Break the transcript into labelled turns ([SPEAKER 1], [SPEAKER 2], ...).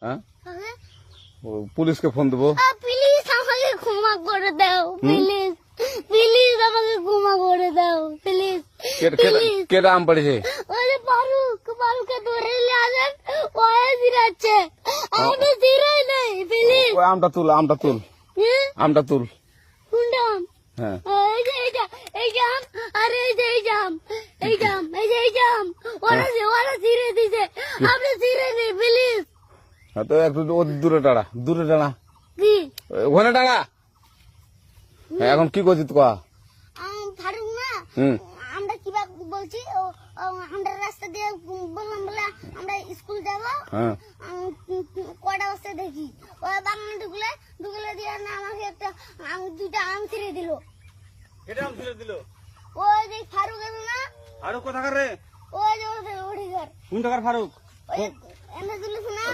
[SPEAKER 1] হ্যাঁ পুলিশকে ফোন দেবো।
[SPEAKER 2] প্লিজ আমাকে ক্ষমা করে দাও, প্লিজ প্লিজ আমাকে ক্ষমা করে দাও, প্লিজ প্লিজ।
[SPEAKER 1] কেটা আম পড়েছে?
[SPEAKER 2] ওই যে ফারুককে ধরে নিয়ে আসেন, ওয়ে জিরাচ্ছে, আমি জিরাই নাই, প্লিজ।
[SPEAKER 1] ওই আমটা তুল, আমটা তুল, আমটা তুল।
[SPEAKER 2] কোনটা আম?
[SPEAKER 1] হ্যাঁ
[SPEAKER 2] এই যে এই যে আম, আরে এই যে এই যে আম, এই যে আম, এই যে এই যে আম, ওরা জিরে দিছে, আপনি জিরে নেই, প্লিজ।
[SPEAKER 1] তো একটু দূরে টাড়া, দূরে টাড়া,
[SPEAKER 2] কি
[SPEAKER 1] ওখানে টাড়া। এখন কি করছিস তো?
[SPEAKER 2] ফারুক না, আমরা কিভাবে বলছি, আমরা রাস্তা দিয়ে বললাম বলে আমরা স্কুল যাবো, কটা বস্তা দেখি ওই বাগানে ঢুকলে দিয়ে না আমাকে একটা দুইটা আম ছিঁড়ে দিল।
[SPEAKER 1] কেটে আম ছিঁড়ে দিল?
[SPEAKER 2] ওই যে ফারুক আছে না,
[SPEAKER 1] ফারুক কোথাকার রে?
[SPEAKER 2] ওই যে ওঠে ঘর,
[SPEAKER 1] কোন টাকার ফারুক?
[SPEAKER 2] ওই এনে তুলিস না।